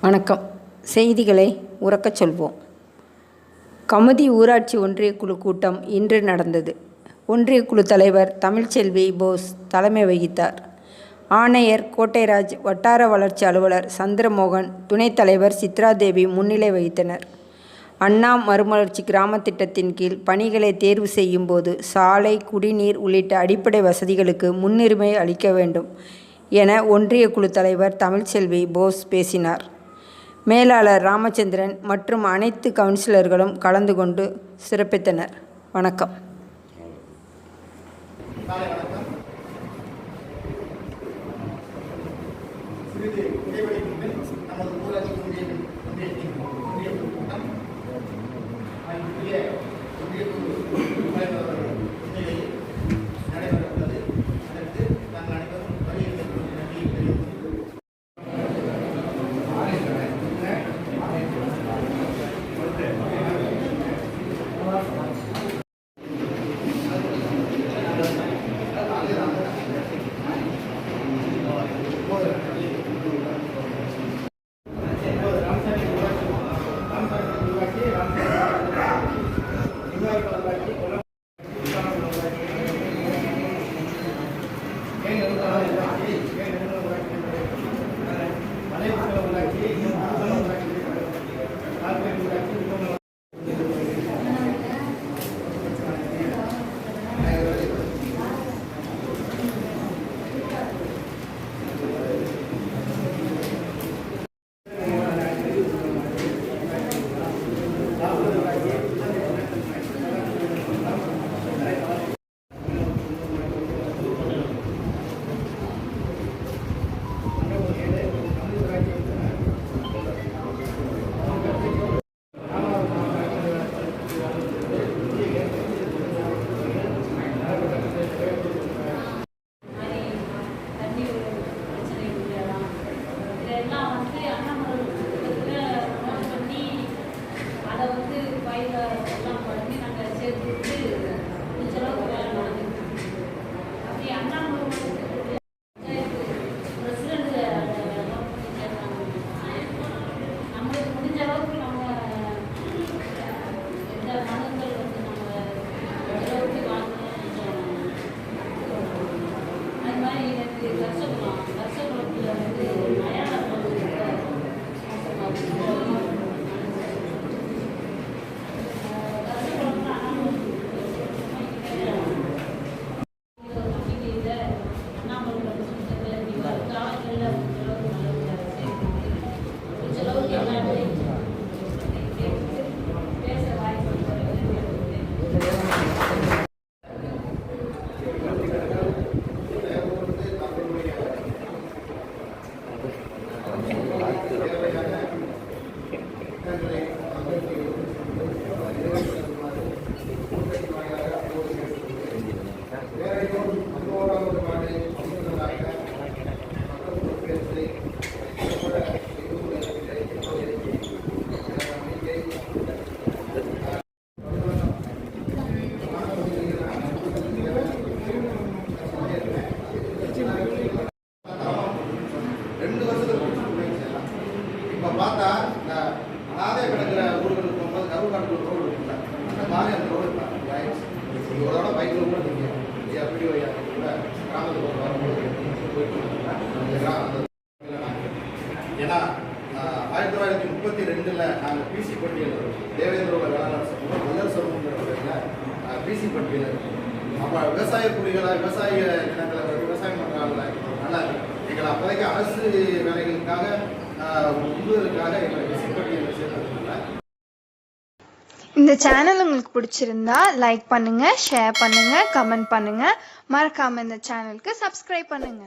வணக்கம். செய்திகளை உரக்கச் சொல்வோம். கமுதி ஊராட்சி ஒன்றிய குழு கூட்டம் இன்று நடந்தது. ஒன்றிய குழு தலைவர் தமிழ்ச்செல்வி போஸ் தலைமை வகித்தார். ஆணையர் கோட்டைராஜ், வட்டார வளர்ச்சி அலுவலர் சந்திரமோகன், துணைத் தலைவர் சித்ராதேவி முன்னிலை வகித்தனர். அண்ணா மறுமலர்ச்சி கிராம திட்டத்தின் கீழ் பணிகளை தேர்வு செய்யும் போது சாலை, குடிநீர் உள்ளிட்ட அடிப்படை வசதிகளுக்கு முன்னுரிமை அளிக்க வேண்டும் என ஒன்றிய குழு தலைவர் தமிழ்ச்செல்வி போஸ் பேசினார். மேலாளர் ராமச்சந்திரன் மற்றும் அனைத்து கவுன்சிலர்களும் கலந்து கொண்டு சிறப்பித்தனர். வணக்கம். இப்போ பார்த்தா இந்த அனாதை கிடக்கிற ஊர்களுக்கு போகும்போது கருவாட்டு ரோடு இருக்குல்ல, அந்த மாதிரி அந்த ரோடு இருக்காங்க. இதோட பைக்கில் கூட நீங்கள் எப்படி கூட கிராமத்துக்கு வரும்போது போயிட்டு ஏன்னா 1932 நாங்கள் பிசி பட்டியல் தேவேந்திரோட வேளாண் சமூகம் முதல் சமூகங்கிற பிசி பட்டியல் இருக்கும். அப்போ விவசாய குடிகளை விவசாய இனங்களை விவசாயம் பண்ணுறாங்கல்ல, நல்லா இருக்கு. எங்களை அப்போதைக்கு அரசு வேலைகளுக்காக இந்த சேனல் உங்களுக்கு பிடிச்சிருந்தா லைக் பண்ணுங்க, ஷேர் பண்ணுங்க, கமெண்ட் பண்ணுங்க. மறக்காம இந்த சேனலுக்கு சப்ஸ்கிரைப் பண்ணுங்க.